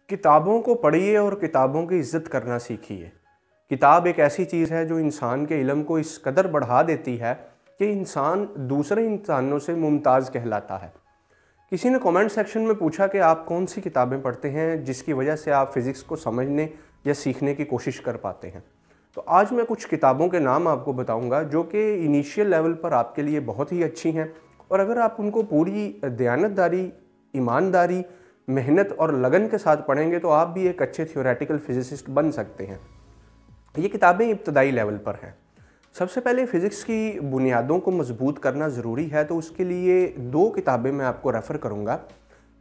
किताबों को पढ़िए और किताबों की इज़्ज़त करना सीखिए। किताब एक ऐसी चीज़ है जो इंसान के इल्म को इस कदर बढ़ा देती है कि इंसान दूसरे इंसानों से मुमताज़ कहलाता है। किसी ने कमेंट सेक्शन में पूछा कि आप कौन सी किताबें पढ़ते हैं जिसकी वजह से आप फ़िज़िक्स को समझने या सीखने की कोशिश कर पाते हैं। तो आज मैं कुछ किताबों के नाम आपको बताऊंगा जो कि इनिशियल लेवल पर आपके लिए बहुत ही अच्छी हैं, और अगर आप उनको पूरी दयानतदारी, ईमानदारी, मेहनत और लगन के साथ पढ़ेंगे तो आप भी एक अच्छे थ्योरेटिकल फिजिसिस्ट बन सकते हैं। ये किताबें इब्तदाई लेवल पर हैं। सबसे पहले फ़िज़िक्स की बुनियादों को मजबूत करना ज़रूरी है, तो उसके लिए दो किताबें मैं आपको रेफ़र करूँगा।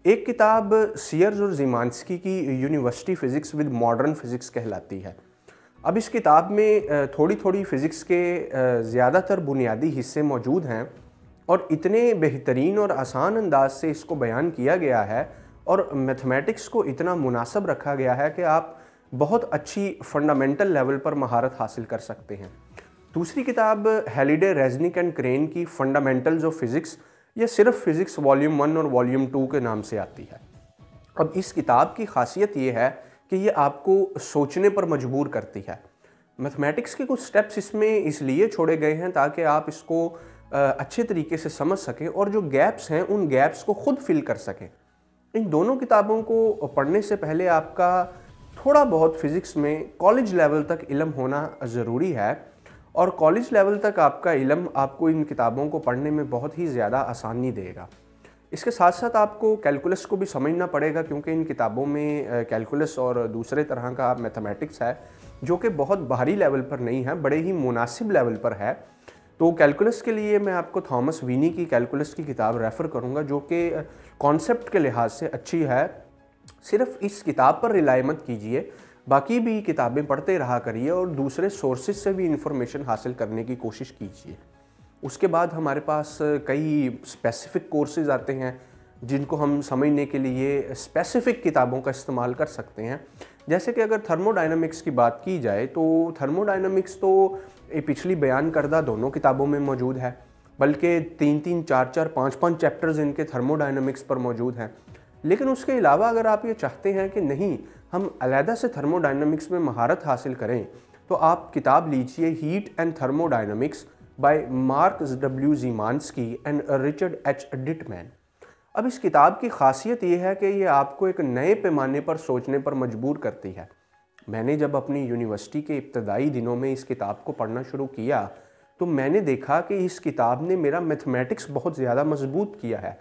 एक किताब सीयर्स और ज़ीमांस्की की university physics with modern physics कहलाती है। अब इस किताब में थोड़ी थोड़ी फ़िज़िक्स के ज़्यादातर बुनियादी हिस्से मौजूद हैं, और इतने बेहतरीन और आसान अंदाज से इसको बयान किया गया है और मैथमेटिक्स को इतना मुनासिब रखा गया है कि आप बहुत अच्छी फंडामेंटल लेवल पर महारत हासिल कर सकते हैं। दूसरी किताब हैलिडे, रेज़निक एंड क्रेन की फंडामेंटल्स ऑफ फ़िज़िक्स, या सिर्फ फ़िज़िक्स वॉल्यूम 1 और वॉल्यूम 2 के नाम से आती है। अब इस किताब की खासियत ये है कि ये आपको सोचने पर मजबूर करती है। मैथमेटिक्स के कुछ स्टेप्स इसमें इसलिए छोड़े गए हैं ताकि आप इसको अच्छे तरीके से समझ सकें और जो गैप्स हैं उन गैप्स को खुद फिल कर सकें। इन दोनों किताबों को पढ़ने से पहले आपका थोड़ा बहुत फ़िज़िक्स में कॉलेज लेवल तक इल्म होना ज़रूरी है, और कॉलेज लेवल तक आपका इल्म आपको इन किताबों को पढ़ने में बहुत ही ज़्यादा आसानी देगा। इसके साथ साथ आपको कैलकुलस को भी समझना पड़ेगा, क्योंकि इन किताबों में कैलकुलस और दूसरे तरह का मैथमेटिक्स है जो कि बहुत बाहरी लेवल पर नहीं है, बड़े ही मुनासिब लेवल पर है। तो कैलकुलस के लिए मैं आपको थॉमस वीनी की कैलकुलस की किताब रेफ़र करूँगा, जो कि कॉन्सेप्ट के लिहाज से अच्छी है। सिर्फ इस किताब पर रिलाई मत कीजिए, बाकी भी किताबें पढ़ते रहा करिए और दूसरे सोर्सेज से भी इंफॉर्मेशन हासिल करने की कोशिश कीजिए। उसके बाद हमारे पास कई स्पेसिफ़िक कोर्सेज़ आते हैं जिनको हम समझने के लिए स्पेसिफ़िक किताबों का इस्तेमाल कर सकते हैं। जैसे कि अगर थर्मोडायनामिक्स की बात की जाए तो थर्मोडायनामिक्स तो पिछली बयान करदा दोनों किताबों में मौजूद है, बल्कि 3-3, 4-4, 5-5 चैप्टर्स इनके थर्मोडायनामिक्स पर मौजूद हैं। लेकिन उसके अलावा अगर आप ये चाहते हैं कि नहीं, हम अलहदा से थर्मोडायनामिक्स में महारत हासिल करें, तो आप किताब लीजिए heat and thermodynamics by Mark W Zemansky and Richard H Dittman. अब इस किताब की खासियत ये है कि ये आपको एक नए पैमाने पर सोचने पर मजबूर करती है। मैंने जब अपनी यूनिवर्सिटी के इब्तदाई दिनों में इस किताब को पढ़ना शुरू किया तो मैंने देखा कि इस किताब ने मेरा मैथमेटिक्स बहुत ज़्यादा मजबूत किया है।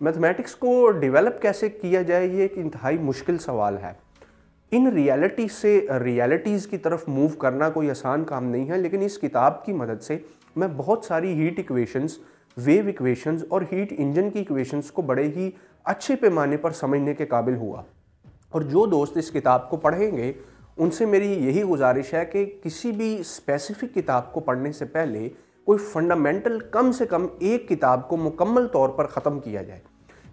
मैथमेटिक्स को डेवलप कैसे किया जाए, ये एक इंतहाई मुश्किल सवाल है। इन रियलिटी से रियलिटीज़ की तरफ मूव करना कोई आसान काम नहीं है, लेकिन इस किताब की मदद से मैं बहुत सारी हीट इक्वेशंस, वेव इक्वेशंस और हीट इंजन की इक्वेशंस को बड़े ही अच्छे पैमाने पर समझने के काबिल हुआ। और जो दोस्त इस किताब को पढ़ेंगे उनसे मेरी यही गुजारिश है कि किसी भी स्पेसिफिक किताब को पढ़ने से पहले कोई फंडामेंटल कम से कम एक किताब को मुकम्मल तौर पर ख़त्म किया जाए।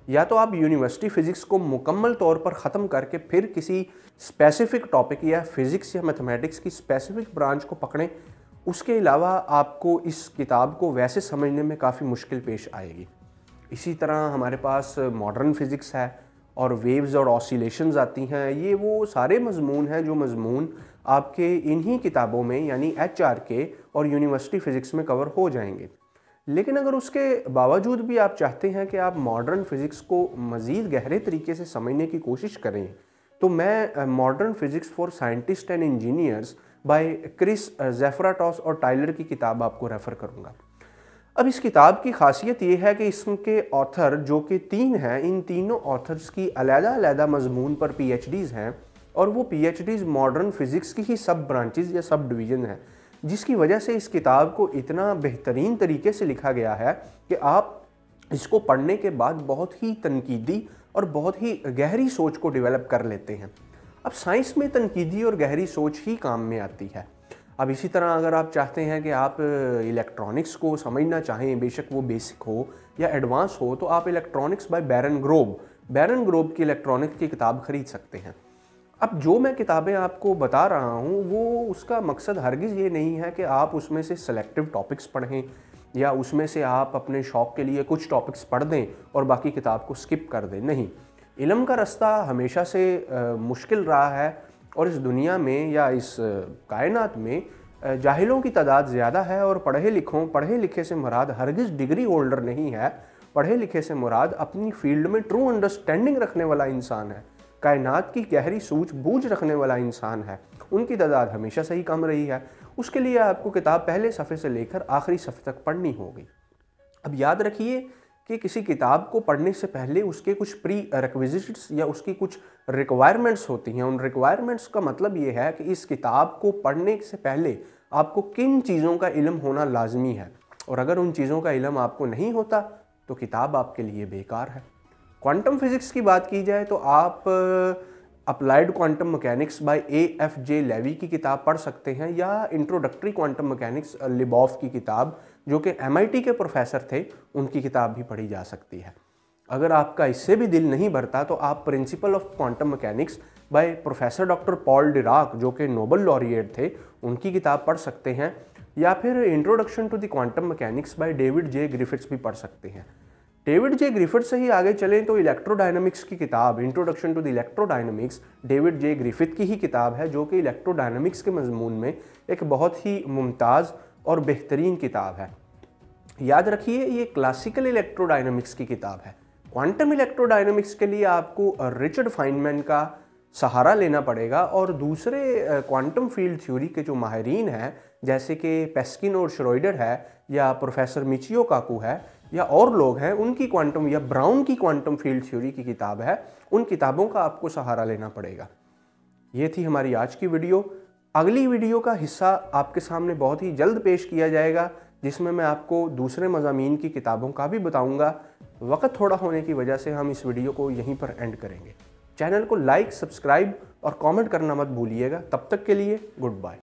या तो आप यूनिवर्सिटी फ़िज़िक्स को मुकम्मल तौर पर ख़त्म करके फिर किसी स्पेसिफिक टॉपिक या फ़िज़िक्स या मैथमेटिक्स की स्पेसिफिक ब्रांच को पकड़ें। उसके अलावा आपको इस किताब को वैसे समझने में काफ़ी मुश्किल पेश आएगी। इसी तरह हमारे पास मॉडर्न फ़िज़िक्स है और वेव्स और ऑसिलेशंस आती हैं। ये वो सारे मज़मून हैं जो मज़मून आपके इन्हीं किताबों में यानी HRK और यूनिवर्सिटी फ़िज़िक्स में कवर हो जाएंगे। लेकिन अगर उसके बावजूद भी आप चाहते हैं कि आप मॉडर्न फ़िज़िक्स को मज़ीद गहरे तरीके से समझने की कोशिश करें, तो मैं modern physics for scientist and engineers by Chris Zafiratos और टाइलर की किताब आपको रेफ़र करूँगा। अब इस किताब की खासियत ये है कि इसके ऑथर जो कि 3 हैं, इन तीनों ऑथर्स की अलग-अलग मज़मून पर PhDs हैं, और वो PhDs मॉडर्न फ़िज़िक्स की ही सब ब्रांचेज़ या सब डिवीज़न हैं, जिसकी वजह से इस किताब को इतना बेहतरीन तरीके से लिखा गया है कि आप इसको पढ़ने के बाद बहुत ही तनकीदी और बहुत ही गहरी सोच को डेवलप कर लेते हैं। अब साइंस में तनकीदी और गहरी सोच ही काम में आती है। अब इसी तरह अगर आप चाहते हैं कि आप इलेक्ट्रॉनिक्स को समझना चाहें, बेशक वो बेसिक हो या एडवांस हो, तो आप इलेक्ट्रॉनिक्स बाय बैरन ग्रोब की इलेक्ट्रॉनिक्स की किताब ख़रीद सकते हैं। अब जो मैं किताबें आपको बता रहा हूँ वो उसका मकसद हरगिज़ ये नहीं है कि आप उसमें से सेलेक्टिव टॉपिक्स पढ़ें या उसमें से आप अपने शौक़ के लिए कुछ टॉपिक्स पढ़ दें और बाकी किताब को स्किप कर दें। नहीं, इल्म का रास्ता हमेशा से मुश्किल रहा है और इस दुनिया में या इस कायनात में जाहिलों की तादाद ज़्यादा है और पढ़े लिखे से मुराद हरगिज़ डिग्री होल्डर नहीं है। पढ़े लिखे से मुराद अपनी फील्ड में ट्रू अंडरस्टैंडिंग रखने वाला इंसान है, कायनात की गहरी सूझबूझ रखने वाला इंसान है। उनकी तादाद हमेशा से ही कम रही है। उसके लिए आपको किताब पहले सफ़े से लेकर आखिरी सफ़े तक पढ़नी होगी। अब याद रखिए कि किसी किताब को पढ़ने से पहले उसके कुछ प्री रिक्विजिट्स या उसकी कुछ रिक्वायरमेंट्स होती हैं। उन रिक्वायरमेंट्स का मतलब ये है कि इस किताब को पढ़ने से पहले आपको किन चीज़ों का इल्म होना लाजमी है, और अगर उन चीज़ों का इल्म आपको नहीं होता तो किताब आपके लिए बेकार है। क्वांटम फिज़िक्स की बात की जाए तो आप applied quantum mechanics by AFJ Levy की किताब पढ़ सकते हैं, या इंट्रोडक्टरी क्वांटम मैकेनिक्स लिबॉफ की किताब जो कि MIT के प्रोफेसर थे, उनकी किताब भी पढ़ी जा सकती है। अगर आपका इससे भी दिल नहीं भरता तो आप principle of quantum mechanics by professor doctor Paul Dirac जो कि नोबल लॉरिएट थे, उनकी किताब पढ़ सकते हैं, या फिर introduction to the quantum mechanics by David J Griffiths भी पढ़ सकते हैं। डेविड जे ग्रिफिथ से ही आगे चलें तो इलेक्ट्रोडायनामिक्स की किताब introduction to the electrodynamics David J Griffith की ही किताब है, जो कि इलेक्ट्रोडायनामिक्स के मजमून में एक बहुत ही मुमताज़ और बेहतरीन किताब है। याद रखिए ये क्लासिकल इलेक्ट्रोडायनामिक्स की किताब है। क्वांटम इलेक्ट्रोडायनामिक्स के लिए आपको रिचर्ड फाइनमैन का सहारा लेना पड़ेगा, और दूसरे क्वांटम फील्ड थ्योरी के जो माहिरीन हैं जैसे कि पेस्किन और श्रोइडर है, या प्रोफेसर मिचियो काकू है, या और लोग हैं, उनकी क्वांटम या ब्राउन की क्वांटम फील्ड थ्योरी की किताब है, उन किताबों का आपको सहारा लेना पड़ेगा। ये थी हमारी आज की वीडियो। अगली वीडियो का हिस्सा आपके सामने बहुत ही जल्द पेश किया जाएगा, जिसमें मैं आपको दूसरे मज़ामीन की किताबों का भी बताऊंगा। वक्त थोड़ा होने की वजह से हम इस वीडियो को यहीं पर एंड करेंगे। चैनल को लाइक, सब्सक्राइब और कमेंट करना मत भूलिएगा। तब तक के लिए गुड बाय।